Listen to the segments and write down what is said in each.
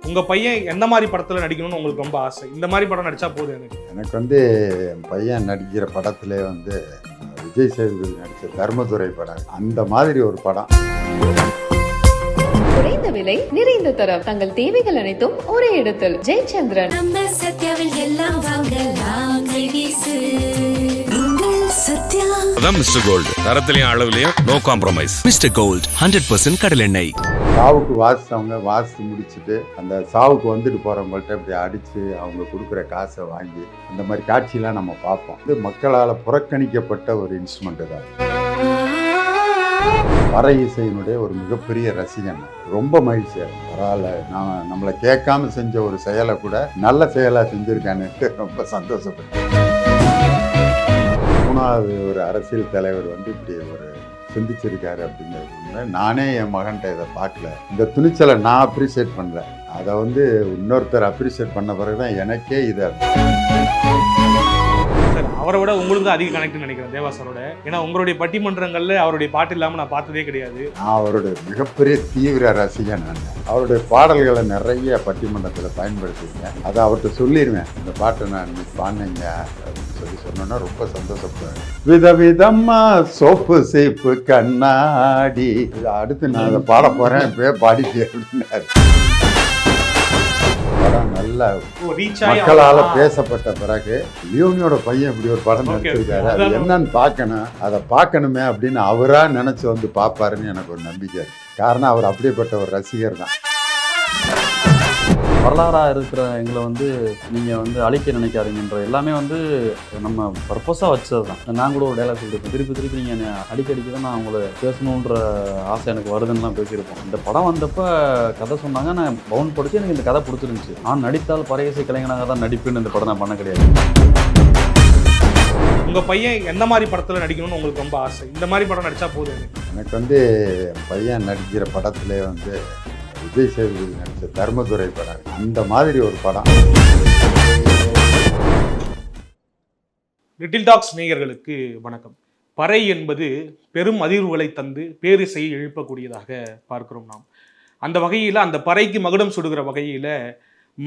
உங்க பையன் எந்த மாதிரி படத்துல நடிக்கணும்னு உங்களுக்கு ரொம்ப ஆசை? இந்த மாதிரி படம் நடிச்சா போதும் எனக்கு வந்து என் பையன் நடிக்கிற படத்திலே வந்து விஜய் சேதுபதி நடித்த தர்மதுரை படம், அந்த மாதிரி ஒரு படம். குறைந்த விலை நிறைந்த தரம், தங்கள் தேவைகள் அனைத்தும் ஒரே இடத்தில். ஜெயச்சந்திரன். நம்ம சத்யாவில் எல்லாம் வாங்கலாம். அதான் மிஸ்டர் கோல்டு, தரத்திலையும் அளவுலையும் நோ காம்ப்ரமைஸ். மிஸ்டர் கோல்ட் 100% கடல் எண்ணெய். சாவுக்கு வாசித்து முடிச்சுட்டு அந்த சாவுக்கு வந்துட்டு போகிறவங்கள்ட்ட இப்படி அடித்து அவங்க கொடுக்குற காசை வாங்கி அந்த மாதிரி காட்சியெலாம் நம்ம பார்ப்போம். இது மக்களால் புறக்கணிக்கப்பட்ட ஒரு இன்ஸ்ட்ருமெண்ட்டு தான். பறை இசையினுடைய ஒரு மிகப்பெரிய ரசிகன். ரொம்ப மகிழ்ச்சியாக பரவாயில்ல, நான் நம்மளை கேட்காம செஞ்ச ஒரு செயலை கூட நல்ல செயலாக செஞ்சுருக்கானுட்டு ரொம்ப சந்தோஷப்பட்டேன். மூணாவது ஒரு அரசியல் தலைவர் வந்து இப்படி ஒரு சிந்திச்சிருக்காரு அப்படிங்கிறது நானே என் மகன்கிட்ட இதை பார்க்கல. இந்த துணிச்சலை நான் அப்ரிஷியேட் பண்ணல, அதை வந்து இன்னொருத்தர் அப்ரிஷியேட் பண்ண பிறகு தான் எனக்கே இதை. சார், அவரை விட உங்களுக்கு அதிக கனெக்ட் நினைக்கிறேன் தேவா சாரோட. ஏன்னா உங்களுடைய பட்டிமன்றங்கள்ல அவருடைய பாட்டு இல்லாமல் நான் பார்த்ததே கிடையாது. நான் அவருடைய மிகப்பெரிய தீவிர ரசிகன். நான் அவருடைய பாடல்களை நிறைய பட்டிமன்றத்தில் பயன்படுத்தியிருக்கேன். அதை அவர்கிட்ட சொல்லிடுவேன், இந்த பாட்டை நான் இன்னைக்கு பாடினீங்க அப்படின்னு சொன்னோன்னா ரொம்ப சந்தோஷப்படுவேன். விதவிதம்மா சோப்பு சேப்பு கண்ணாடி, அடுத்து நான் அதை பாட போகிறேன், இப்போயே பாடிட்டே அப்படின்னாரு. படம் நல்லா மக்களால் பேசப்பட்ட பிறகு லியோனியோட பையன் இப்படி ஒரு படம் நடிச்சிருக்காரு, அது என்னன்னு பார்க்கணும், அதை பார்க்கணுமே அப்படின்னு அவரா நினைச்சு வந்து பார்ப்பாருன்னு எனக்கு ஒரு நம்பிக்கை இருக்கு. காரணம் அவர் அப்படியேப்பட்ட ஒரு ரசிகர் தான். வரலாறாக இருக்கிற எங்களை வந்து நீங்கள் வந்து அழிக்க நினைக்காதீங்கன்ற எல்லாமே வந்து நம்ம பர்பஸாக வச்சது தான். நான் கூட ஒரு டைலாக் சொல்லியிருப்பேன், திருப்பி நீங்கள் அடிக்கடிக்கு தான் நான் உங்களை பேசணுன்ற ஆசை எனக்கு வருதுன்னுலாம் பேசியிருப்போம். இந்த படம் வந்தப்போ கதை சொன்னாங்க, நான் பவுன் படித்து எனக்கு இந்த கதை பிடிச்சிருந்துச்சு. நான் நடித்தால் பறை இசை கலைஞனாக தான் நடிப்புன்னு இந்த படம் நான் பண்ண கிடையாது. உங்க பையன் எந்த மாதிரி படத்துல நடிக்கணும்னு உங்களுக்கு ரொம்ப ஆசை? இந்த மாதிரி படம் நடிச்சா போதும் எனக்கு வந்து என் பையன் நடிக்கிற படத்திலே வந்து விஜய் சேதுபதி நடித்த தர்மதுரை படம், அந்த மாதிரி ஒரு படம். லிட்டில் டாக்ஸ் நேயர்களுக்கு வணக்கம். பறை என்பது பெரும் அதிர்வுகளை தந்து பேரிசையை எழுப்பக்கூடியதாக பார்க்கிறோம் நாம். அந்த வகையில் அந்த பறைக்கு மகுடம் சுடுகிற வகையில்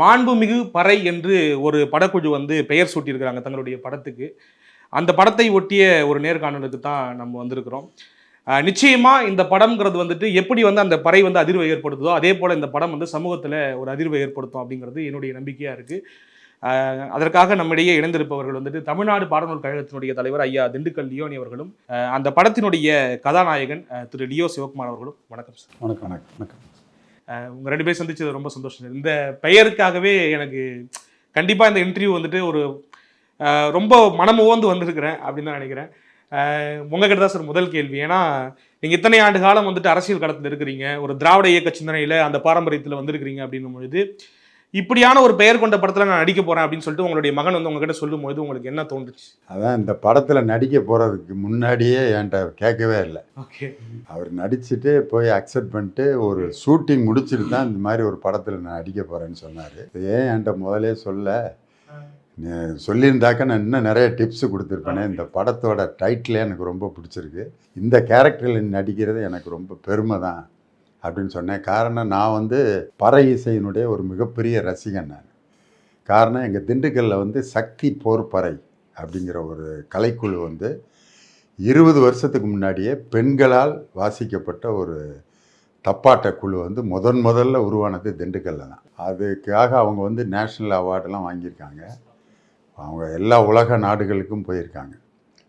மாண்புமிகு பறை என்று ஒரு படக்குழு வந்து பெயர் சூட்டியிருக்கிறாங்க தங்களுடைய படத்துக்கு. அந்த படத்தை ஒட்டிய ஒரு நேர்காணலுக்கு தான் நம்ம வந்திருக்கிறோம். நிச்சயமா இந்த படம்ங்கிறது வந்துட்டு எப்படி வந்து அந்த பறை வந்து அதிர்வை ஏற்படுத்துதோ அதே போல் இந்த படம் வந்து சமூகத்தில் ஒரு அதிர்வை ஏற்படுத்தும் அப்படிங்கிறது என்னுடைய நம்பிக்கையாக இருக்குது. அதற்காக நம்மிடையே இணைந்திருப்பவர்கள் வந்துட்டு தமிழ்நாடு பாடநூல் கழகத்தினுடைய தலைவர் ஐயா திண்டுக்கல் லியோனி அவர்களும், அந்த படத்தினுடைய கதாநாயகன் திரு லியோ சிவகுமார் அவர்களும். வணக்கம் சார். வணக்கம் வணக்கம் வணக்கம். உங்கள் ரெண்டு பேரும் சந்திச்சது ரொம்ப சந்தோஷம். இந்த பெயருக்காகவே எனக்கு கண்டிப்பாக இந்த இன்டர்வியூ வந்துட்டு ஒரு ரொம்ப மனமுவந்து வந்திருக்கிறேன் அப்படின்னு தான் நினைக்கிறேன். உங்ககிட்ட தான் சார் முதல் கேள்வி. ஏன்னா நீங்கள் இத்தனை ஆண்டு காலம் வந்துட்டு அரசியல் களத்தில் இருக்கிறீங்க, ஒரு திராவிட இயக்க சிந்தனையில் அந்த பாரம்பரியத்தில் வந்திருக்கிறீங்க அப்படின்னும் பொழுது இப்படியான ஒரு பெயர் கொண்ட படத்தில் நான் நடிக்க போகிறேன் அப்படின்னு சொல்லிட்டு உங்களுடைய மகன் வந்து உங்ககிட்ட சொல்லும் போது உங்களுக்கு என்ன தோன்றுச்சு? அதான் இந்த படத்தில் நடிக்க போகிறதுக்கு முன்னாடியே என்கிட்ட கேட்கவே இல்லை. ஓகே, அவர் நடிச்சுட்டு போய் அக்செப்ட் பண்ணிட்டு ஒரு ஷூட்டிங் முடிச்சுட்டு தான் இந்த மாதிரி ஒரு படத்தில் நான் நடிக்க போகிறேன்னு சொன்னார். ஏன் என்கிட்ட முதலே சொல்லியிருந்தாக்க நான் இன்னும் நிறைய டிப்ஸு கொடுத்துருப்பேனே. இந்த படத்தோட டைட்டிலே எனக்கு ரொம்ப பிடிச்சிருக்கு, இந்த கேரக்டரில் நடிக்கிறது எனக்கு ரொம்ப பெருமை தான் அப்படின்னு சொன்னேன். காரணம், நான் வந்து பறை இசையினுடைய ஒரு மிகப்பெரிய ரசிகன். நான் காரணம், எங்கள் திண்டுக்கல்லில் வந்து சக்தி போர் பறை அப்படிங்கிற ஒரு கலைக்குழு வந்து 20 வருஷத்துக்கு முன்னாடியே பெண்களால் வாசிக்கப்பட்ட ஒரு தப்பாட்ட குழு வந்து முதல்ல உருவானது திண்டுக்கல்லில் தான். அதுக்காக அவங்க வந்து நேஷ்னல் அவார்டெல்லாம் வாங்கியிருக்காங்க, அவங்க எல்லா உலக நாடுகளுக்கும் போயிருக்காங்க.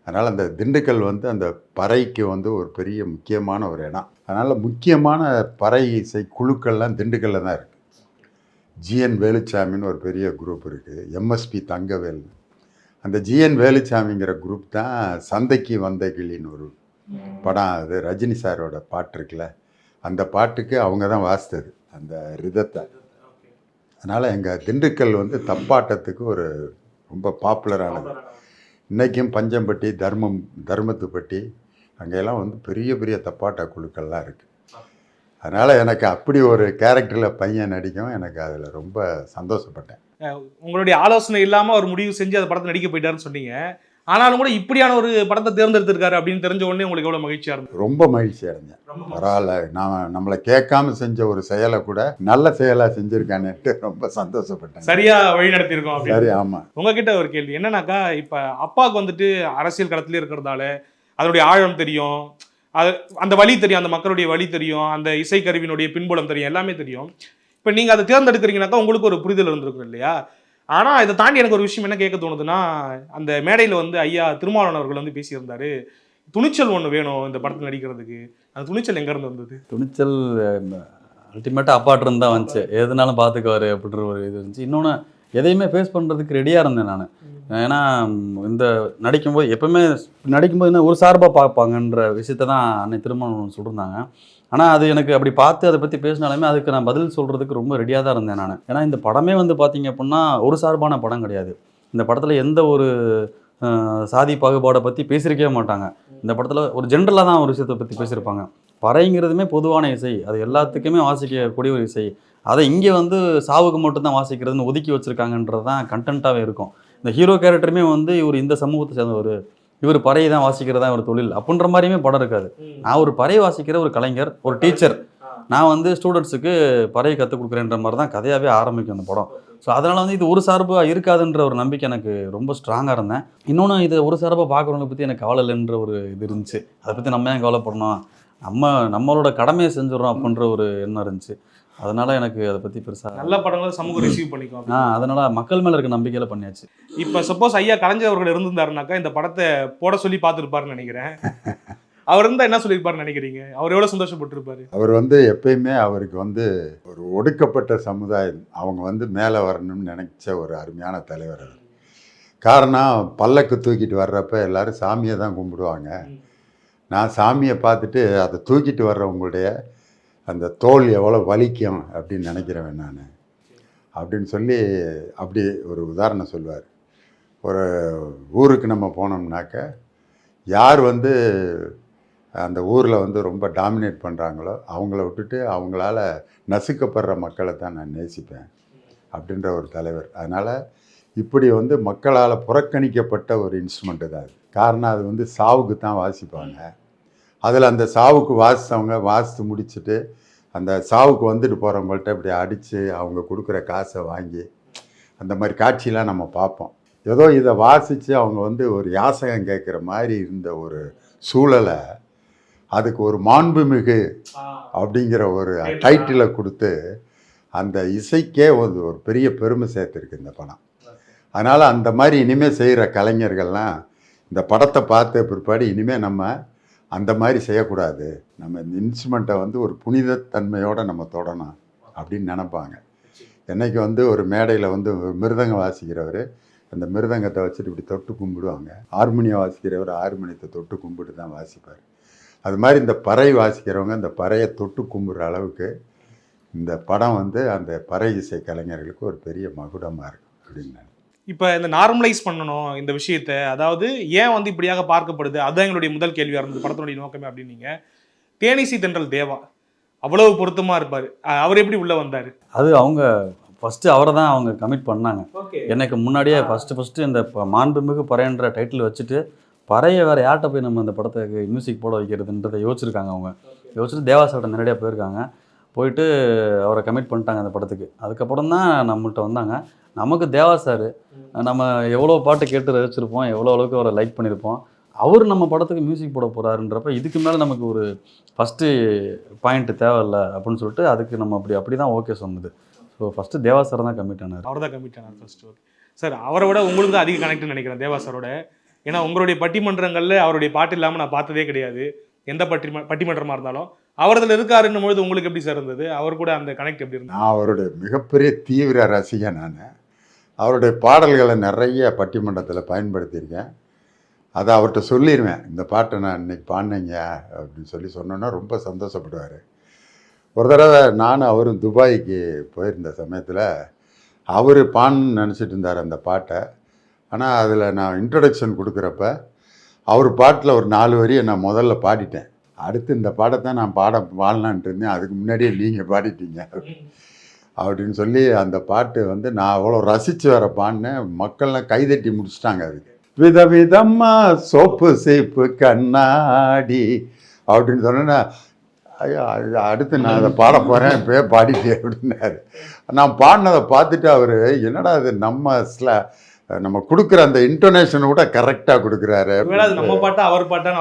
அதனால் அந்த திண்டுக்கல் வந்து அந்த பறைக்கு வந்து ஒரு பெரிய முக்கியமான ஒரு இடம். அதனால் முக்கியமான பறை இசை குழுக்கள்லாம் திண்டுக்கல்லில் தான் இருக்குது. ஜிஎன் வேலுச்சாமின்னு ஒரு பெரிய குரூப் இருக்குது, எம்எஸ்பி தங்கவேல். அந்த ஜிஎன் வேலுச்சாமிங்கிற குரூப் தான் சந்தைக்கு வந்த கிளின்னு ஒரு படம், அது ரஜினி சாரோட பாட்டு இருக்குல்ல, அந்த பாட்டுக்கு அவங்க தான் வாசித்தது அந்த ரிதத்தை. அதனால் எங்கள் திண்டுக்கல் வந்து தப்பாட்டத்துக்கு ஒரு ரொம்ப பாப்புலரானது. இன்றைக்கும் பஞ்சம்பட்டி, தர்மத்துப்பட்டி அங்கெல்லாம் வந்து பெரிய பெரிய தப்பாட்ட குழுக்கள்லாம் இருக்குது. அதனால் எனக்கு அப்படி ஒரு கேரக்டரில் பையன் நடிக்கும், எனக்கு அதில் ரொம்ப சந்தோஷப்பட்டேன். உங்களுடைய ஆலோசனை இல்லாமல் ஒரு முடிவு செஞ்சு அந்த படத்தை நடிக்க போயிட்டாருன்னு சொன்னீங்க. ஆனாலும் கூட இப்படியான ஒரு படத்தை தேர்ந்தெடுத்திருக்காரு அப்படின்னு தெரிஞ்ச உடனே உங்களுக்கு எவ்வளவு மகிழ்ச்சியா இருந்தது? ரொம்ப மகிழ்ச்சி அடைஞ்சேன். பரவாயில்ல, நம்மளை கேட்காம செஞ்ச ஒரு செயலை கூட நல்ல செயலா செஞ்சிருக்கானேட்டு ரொம்ப சந்தோஷப்பட்டேன். சரியா வழி நடத்திருக்கோம் அப்படின்னு. சரி, ஆமா. உங்ககிட்ட ஒரு கேள்வி என்னன்னாக்கா, இப்ப அப்பாவுக்கு வந்துட்டு அரசியல் களத்திலே இருக்கிறதால அதனுடைய ஆழம் தெரியும், அது அந்த வழி தெரியும், அந்த மக்களுடைய வழி தெரியும், அந்த இசைக்கருவியினுடைய பின்புலம் தெரியும், எல்லாமே தெரியும். இப்ப நீங்க அதை தேர்ந்தெடுக்கிறீங்கன்னாக்கா உங்களுக்கு ஒரு புரிதல் இருந்திருக்கும் இல்லையா? ஆனா இதை தாண்டி எனக்கு ஒரு விஷயம் என்ன கேட்க தோணுதுன்னா, அந்த மேடையில வந்து ஐயா திருமாவளவன் அவர்கள் வந்து பேசியிருந்தாரு, துணிச்சல் ஒண்ணு வேணும் இந்த படத்தில் நடிக்கிறதுக்கு. அந்த துணிச்சல் எங்க இருந்து வந்தது? துணிச்சல் அல்டிமேட்டாக அப்பாட்டு இருந்து தான் வந்துச்சு. எதுனாலும் பார்த்துக்குவாரு அப்படின்ற ஒரு இது இருந்துச்சு. இன்னொன்று, எதையுமே ஃபேஸ் பண்ணுறதுக்கு ரெடியாக இருந்தேன் நான். ஏன்னா இந்த நடிக்கும்போது எப்பவுமே நடிக்கும்போது என்ன ஒரு சார்பாக பார்ப்பாங்கன்ற விஷயத்த தான் அன்னை திருமணம் சொல்லியிருந்தாங்க. ஆனால் அது எனக்கு அப்படி பார்த்து அதை பற்றி பேசினாலுமே அதுக்கு நான் பதில் சொல்கிறதுக்கு ரொம்ப ரெடியாக தான் இருந்தேன் நான். ஏன்னா இந்த படமே வந்து பார்த்தீங்க அப்படின்னா ஒரு சார்பான படம் கிடையாது. இந்த படத்தில் எந்த ஒரு சாதி பாகுபாடை பற்றி பேசியிருக்கவே மாட்டாங்க. இந்த படத்தில் ஒரு ஜென்ரலாக தான் ஒரு விஷயத்தை பற்றி பேசியிருப்பாங்க. பறைங்கிறதுமே பொதுவான இசை, அது எல்லாத்துக்குமே வாசிக்கக்கூடிய ஒரு இசை. அதை இங்கே வந்து சாவுக்கு மட்டும்தான் வாசிக்கிறதுன்னு ஒதுக்கி வச்சுருக்காங்கன்றது தான் கண்டென்ட்டாகவே இருக்கும். இந்த ஹீரோ கேரக்டருமே வந்து இவர் இந்த சமூகத்தை சேர்ந்தவர், இவர் பறையை தான் வாசிக்கிறதா ஒரு தொழில் அப்படின்ற மாதிரியுமே படம் இருக்காது. நான் ஒரு பறை வாசிக்கிற ஒரு கலைஞர், ஒரு டீச்சர், நான் வந்து ஸ்டூடெண்ட்ஸுக்கு பறையை கற்றுக் கொடுக்குறேன்ற மாதிரி தான் கதையாகவே ஆரம்பிக்கும் அந்த படம். ஸோ அதனால் வந்து இது ஒரு சார்பாக இருக்காதுன்ற ஒரு நம்பிக்கை எனக்கு ரொம்ப ஸ்ட்ராங்காக இருந்தேன். இன்னொன்று, இது ஒரு சார்பாக பார்க்குறவங்களை பற்றி எனக்கு கவலை இல்லைன்ற ஒரு இது இருந்துச்சு. அதை பற்றி நம்ம ஏன் கவலைப்படணும், நம்மளோட கடமையை செஞ்சிடறோம் அப்படின்ற ஒரு எண்ணம் இருந்துச்சு. அதனால் எனக்கு அதை பற்றி பெருசாக நல்ல படங்களை சமூகம் ரிசீவ் பண்ணிக்கும். அதனால் மக்கள் மேலே இருக்க நம்பிக்கையில் பண்ணியாச்சு. இப்போ சப்போஸ் ஐயா கலைஞர் அவர்கள் இருந்திருந்தாருனாக்கா இந்த படத்தை போட சொல்லி பார்த்துருப்பாருன்னு நினைக்கிறேன். அவர் இருந்தால் என்ன சொல்லியிருப்பாருன்னு நினைக்கிறீங்க? அவர் எவ்வளோ சந்தோஷப்பட்டிருப்பாரு? அவர் வந்து எப்பயுமே அவருக்கு வந்து ஒரு ஒடுக்கப்பட்ட சமுதாயம் அவங்க வந்து மேலே வரணும்னு நினைச்ச ஒரு அருமையான தலைவர் அவர். காரணம், பல்லக்கு தூக்கிட்டு வர்றப்ப எல்லாரும் சாமியை தான் கும்பிடுவாங்க. நான் சாமியை பார்த்துட்டு அதை தூக்கிட்டு வர்றவங்களுடைய அந்த தோல் எவ்வளோ வலிக்கும் அப்படின்னு நினைக்கிறவன் நான் அப்படின்னு சொல்லி அப்படி ஒரு உதாரணம் சொல்லுவார். ஒரு ஊருக்கு நம்ம போனோம்னாக்க யார் வந்து அந்த ஊரில் வந்து ரொம்ப டாமினேட் பண்ணுறாங்களோ அவங்கள விட்டுட்டு அவங்களால நசுக்கப்படுற மக்களை தான் நான் நேசிப்பேன் அப்படின்ற ஒரு தலைவர். அதனால் இப்படி வந்து மக்களால் புறக்கணிக்கப்பட்ட ஒரு இன்ஸ்ட்ருமெண்ட்டு தான் அது. காரணம், அது வந்து சாவுக்கு தான் வாசிப்பாங்க. அதில் அந்த சாவுக்கு வாசித்தவங்க வாசித்து முடிச்சுட்டு அந்த சாவுக்கு வந்துட்டு போகிறவங்கள்ட்ட இப்படி அடித்து அவங்க கொடுக்குற காசை வாங்கி அந்த மாதிரி காட்சியெலாம் நம்ம பார்ப்போம். ஏதோ இதை வாசித்து அவங்க வந்து ஒரு யாசகம் கேட்குற மாதிரி இருந்த ஒரு சூழலை அதுக்கு ஒரு மாண்புமிகு அப்படிங்கிற ஒரு டைட்டிலை கொடுத்து அந்த இசைக்கே ஒரு பெரிய பெருமை சேர்த்துருக்கு இந்த படம். அதனால் அந்த மாதிரி இனிமேல் செய்கிற கலைஞர்கள்லாம் இந்த படத்தை பார்த்த பிற்பாடு இனிமேல் நம்ம அந்த மாதிரி செய்யக்கூடாது, நம்ம இந்த இன்ஸ்ட்ருமெண்ட்டை வந்து ஒரு புனிதத்தன்மையோடு நம்ம தொடணும் அப்படின்னு நினைப்பாங்க. என்னைக்கு வந்து ஒரு மேடையில் வந்து ஒரு மிருதங்கம் வாசிக்கிறவர் அந்த மிருதங்கத்தை வச்சுட்டு இப்படி தொட்டு கும்பிடுவாங்க, ஹார்மோனியம் வாசிக்கிறவர் ஹார்மோனியத்தை தொட்டு கும்பிட்டு தான் வாசிப்பார். அது மாதிரி இந்த பறை வாசிக்கிறவங்க இந்த பறையை தொட்டு கும்பிட்ற அளவுக்கு இந்த படம் வந்து அந்த பறை இசை கலைஞர்களுக்கு ஒரு பெரிய மகுடமாக இருக்கும் அப்படின்னு. இப்போ இந்த நார்மலைஸ் பண்ணணும் இந்த விஷயத்தை, அதாவது ஏன் வந்து இப்படியாக பார்க்கப்படுது, அதுதான் எங்களுடைய முதல் கேள்வியாக இருந்தது படத்தினுடைய நோக்கமே அப்படின்னு. நீங்கள் தேனிசை தென்றல் தேவா அவ்வளவு பொருத்தமாக இருப்பார், அவர் எப்படி உள்ளே வந்தார்? அது அவங்க ஃபஸ்ட்டு அவரை தான் அவங்க கமிட் பண்ணாங்க. எனக்கு முன்னாடியே ஃபஸ்ட்டு இந்த மாண்புமிகு பறையன்ற டைட்டில் வச்சுட்டு பறையை வேறு யார்கிட்ட போய் நம்ம இந்த படத்துக்கு மியூசிக் போட வைக்கிறதுன்றதை யோசிச்சிருக்காங்க. அவங்க யோசிச்சுட்டு தேவாசார்ட்ட நேரடியாக போயிருக்காங்க. போயிட்டு அவரை கமிட் பண்ணிட்டாங்க அந்த படத்துக்கு. அதுக்கப்புறம் தான் நம்மள்கிட்ட வந்தாங்க. நமக்கு தேவா சார் நம்ம எவ்வளோ பாட்டு கேட்டு ரசிச்சிருப்போம், எவ்வளோ அளவுக்கு அவரை லைக் பண்ணியிருப்போம். அவர் நம்ம படத்துக்கு மியூசிக் போட போகிறாருன்றப்ப இதுக்கு மேலே நமக்கு ஒரு ஃபஸ்ட்டு பாயிண்ட்டு தேவையில்ல அப்படின்னு சொல்லிட்டு அதுக்கு நம்ம அப்படி தான் ஓகே சொன்னது. ஸோ ஃபஸ்ட்டு தேவா சார் தான் கமிட் ஆனார். அவர் தான் கமிட் ஆனார் ஃபஸ்ட்டு. ஓகே சார், அவரை விட உங்களுக்கு தான் அதிக கனெக்ட்னு நினைக்கிறேன் தேவா சாரோட. ஏன்னா உங்களுடைய பட்டிமன்றங்களில் அவருடைய பாட்டு இல்லாமல் நான் பார்த்ததே கிடையாது. எந்த பட்டிமன்றமாக இருந்தாலும் அவரதில் இருக்காருன்னும் பொழுது உங்களுக்கு எப்படி சார் இருந்தது? அவர் கூட அந்த கனெக்ட் எப்படி இருந்தது? நான் அவருடைய மிகப்பெரிய தீவிர ரசிகன். நான் அவருடைய பாடல்களை நிறைய பட்டிமன்றத்தில் பயன்படுத்தியிருக்கேன். அதை அவர்கிட்ட சொல்லிடுவேன், இந்த பாட்டை நான் இன்னைக்கு பாடினேங்க அப்படின்னு சொன்னோன்னா ரொம்ப சந்தோஷப்படுவார். ஒரு தடவை நானும் அவரும் துபாய்க்கு போயிருந்த சமயத்தில் அவர் பாடணும்னு நினச்சிட்டு இருந்தார் அந்த பாட்டை. ஆனால் அதில் நான் இன்ட்ரடக்ஷன் கொடுக்குறப்ப அவர் பாட்டில் ஒரு 4 வரியை நான் முதல்ல பாடிட்டேன். அடுத்து இந்த பாடத்தை நான் பாடலான்ட்டு இருந்தேன், அதுக்கு முன்னாடியே நீங்கள் பாடிட்டீங்க அப்படின்னு சொல்லி அந்த பாட்டு வந்து நான் அவ்வளோ ரசித்து வர பாடினேன். மக்கள்லாம் கைதட்டி முடிச்சிட்டாங்க அதுக்கு. விதவிதம்மா சோப்பு சீப்பு கண்ணாடி அப்படின்னு சொன்னேன்னா ஐயா அடுத்து நான் அதை பாட போகிறேன் இப்போயே பாடிட்டே அப்படின்னாரு. நான் பாடினதை பார்த்துட்டு அவர் என்னடா அது நம்ம கொடுக்குற அந்த இன்டோனேஷன் கூட கரெக்டாக கொடுக்குறாரு நம்ம பாட்டா அவர் பாட்டா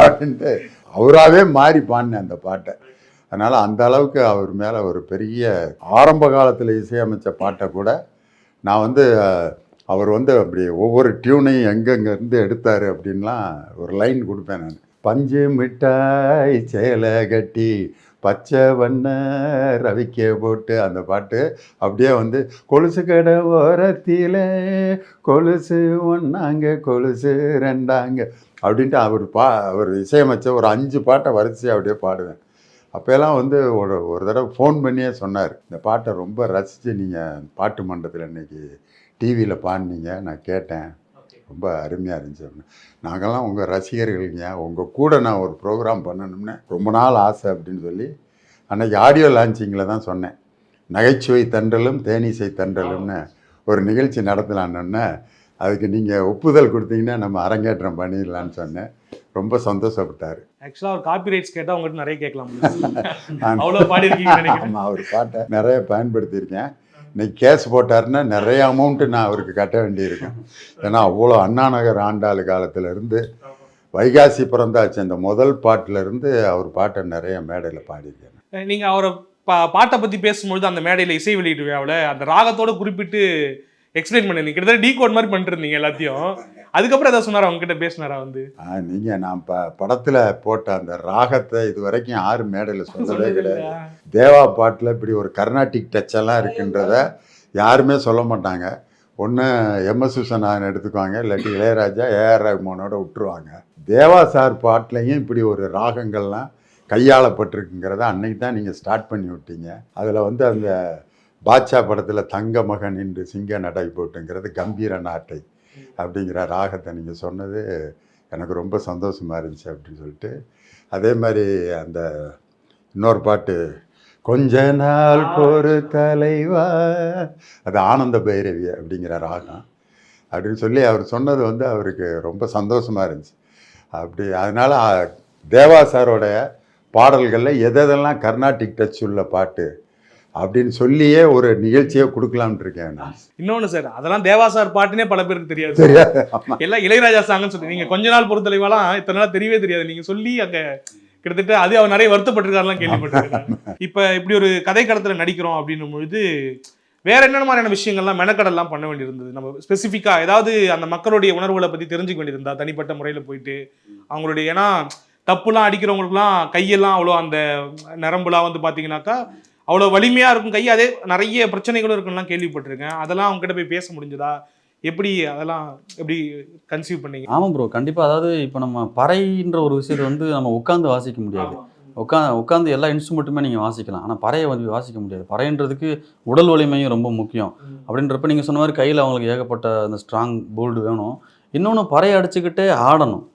அப்படின்ட்டு அவராகவே மாறி பாடினேன் அந்த பாட்டை. அதனால் அந்த அளவுக்கு அவர் மேலே ஒரு பெரிய ஆரம்ப காலத்தில் இசையமைச்ச பாட்டை கூட நான் வந்து அவர் வந்து அப்படி ஒவ்வொரு டியூனையும் எங்கெங்கேருந்து எடுத்தார் அப்படின்லாம் ஒரு லைன் கொடுப்பேன் நான். பஞ்சு மிட்டாய் சேலை கட்டி பச்சை வண்ண ரவிக்க போட்டு அந்த பாட்டு அப்படியே வந்து கொலுசு கடை ஓரத்தில கொலுசு ஒன்றாங்க கொலுசு ரெண்டாங்க அப்படின்ட்டு அவர் இசையமைச்ச ஒரு 5 பாட்டை வரிசையாக அப்படியே பாடுவேன். அப்போல்லாம் வந்து ஒரு தடவை ஃபோன் பண்ணியே சொன்னார், இந்த பாட்டை ரொம்ப ரசித்து நீங்கள் பாட்டு மன்றத்தில் இன்றைக்கி டிவியில் பாடினீங்க, நான் கேட்டேன், ரொம்ப அருமையாக இருந்துச்சு அப்படின்னு. நாங்கள்லாம் உங்கள் ரசிகர்கள்ங்க, உங்கள் கூட நான் ஒரு ப்ரோக்ராம் பண்ணணும்னு ரொம்ப நாள் ஆசை அப்படின்னு சொல்லி அன்றைக்கி ஆடியோ லான்ச்சிங்கில் தான் சொன்னேன். நகைச்சுவை தண்டலும் தேனிசை தண்டலும்னு ஒரு நிகழ்ச்சி நடத்தலான்னு, அதுக்கு நீங்கள் ஒப்புதல் கொடுத்தீங்கன்னா நம்ம அரங்கேற்றம் பண்ணிடலான்னு சொன்னேன். ரொம்ப சந்தோஷப்பட்டார். ஆக்சுவலாக அவர் காப்பி ரைட்ஸ் கேட்டால் உங்கள்கிட்ட நிறைய கேட்கலாம். அவ்வளோ பாடிருக்கீங்க. ஆமாம், அவர் பாட்டை நிறைய பயன்படுத்தியிருக்கேன். இன்னைக்கு கேஸ் போட்டாருன்னா நிறைய அமௌண்ட்டு நான் அவருக்கு கட்ட வேண்டியிருக்கேன். ஏன்னா அவ்வளோ அண்ணா நகர் ஆண்டாளு காலத்திலேருந்து வைகாசி பிறந்தாச்சு அந்த முதல் பாட்டிலேருந்து அவர் பாட்டை நிறைய மேடையில் பாடியிருக்கேன். நீங்கள் அவரை பாட்டை பற்றி பேசும்பொழுது அந்த மேடையில் இசை வெளியீட்டு விழாவில் அந்த ராகத்தோடு குறிப்பிட்டு எக்ஸ்பிளைன் பண்ணிருந்தீங்க. கிட்டத்தட்ட டீகோட் மாதிரி பண்ணிட்டு இருந்தீங்க எல்லாத்தையும். அதுக்கப்புறம் எதாவது சொன்னாரா, அவங்ககிட்ட பேசினாரா வந்து? நீங்கள் நான் படத்தில் போட்ட அந்த ராகத்தை இது வரைக்கும் யாரும் மேடையில் சொல்லவே கிடையாது. தேவா பாட்டில் இப்படி ஒரு கர்நாடிக் டச்செல்லாம் இருக்குன்றத யாருமே சொல்ல மாட்டாங்க. ஒன்று எம்எஸ் விஸ்வநாதன் எடுத்துக்குவாங்க, இல்லாட்டி இளையராஜா ஏஆர் ரஹ்மானோட விட்டுருவாங்க. தேவா சார் பாட்டிலையும் இப்படி ஒரு ராகங்கள்லாம் கையாளப்பட்டிருக்குங்கிறத அன்னைக்கு தான் நீங்கள் ஸ்டார்ட் பண்ணி விட்டீங்க. அதில் வந்து அந்த பாட்சா படத்தில் தங்க மகன் என்று சிங்க நடை போட்டுங்கிறது கம்பீர நாட்டை அப்படிங்கிற ராகத்தை நீங்கள் சொன்னது எனக்கு ரொம்ப சந்தோஷமாக இருந்துச்சு அப்படின்னு சொல்லிட்டு. அதே மாதிரி அந்த இன்னொரு பாட்டு கொஞ்ச நாள் பொறு தலைவா, அது ஆனந்த பைரவி அப்படிங்கிற ராகம் அப்படின்னு சொல்லி அவர் சொன்னது வந்து அவருக்கு ரொம்ப சந்தோஷமாக இருந்துச்சு. அப்படி அதனால் தேவா சாரோடைய பாடல்களில் எதெல்லாம் கர்நாடிக் டச் உள்ள பாட்டு அப்படின்னு சொல்லியே ஒரு நிகழ்ச்சியை கொடுக்கலாம்னு இருக்கேன் நான். இன்னொன்று சார், அதெல்லாம் தேவா சார் பாட்டுனே பல பேருக்கு தெரியாது. எல்லாம் இளையராஜா சாங்கன்னு சொல்லி நீங்கள் கொஞ்ச நாள் பொறுத்தலைவாலாம் இத்தனை நாள் தெரியவே தெரியாது. நீங்கள் சொல்லி அங்கே கிட்டத்தட்ட அது அவர் நிறைய வருத்தப்பட்டிருக்காருலாம் கேள்விப்பட்டிருக்கேன். இப்போ இப்படி ஒரு கதை களத்தில் நடிக்கிறோம் அப்படின்னும் பொழுது வேற என்னென்ன மாதிரியான விஷயங்கள்லாம் மெனக்கடெல்லாம் பண்ண வேண்டியிருந்தது? நம்ம ஸ்பெசிஃபிக்காக ஏதாவது அந்த மக்களுடைய உணர்வுகளை பற்றி தெரிஞ்சுக்க வேண்டியிருந்தா தனிப்பட்ட முறையில் போயிட்டு அவங்களுடைய, ஏன்னா தப்புலாம் அடிக்கிறவங்களுக்குலாம் கையெல்லாம் அவ்வளோ அந்த நரம்புலாம் வந்து பார்த்தீங்கன்னாக்கா அவ்வளோ வலிமையாக இருக்கும் கை, அதே நிறைய பிரச்சனைகளும் இருக்குன்னா கேள்விப்பட்டிருக்கேன். அதெல்லாம் அவங்க கிட்ட போய் பேச முடிஞ்சதா? எப்படி அதெல்லாம் எப்படி கன்சீவ் பண்ணீங்க? ஆமாம் ப்ரோ, கண்டிப்பாக. அதாவது இப்போ நம்ம பறைன்ற ஒரு விஷயத்தை வந்து நம்ம உட்காந்து வாசிக்க முடியாது. உட்காந்து எல்லா இன்ஸ்ட்ருமெண்ட்டுமே நீங்கள் வாசிக்கலாம், ஆனால் பறையை வந்து வாசிக்க முடியாது. பறைன்றதுக்கு உடல் வலிமையும் ரொம்ப முக்கியம். அப்படின்றப்ப நீங்கள் சொன்ன மாதிரி கையில் அவங்களுக்கு ஏகப்பட்ட அந்த ஸ்ட்ராங் போல்டு வேணும். இன்னொன்று பறையை அடிச்சுக்கிட்டே ஆடணும்.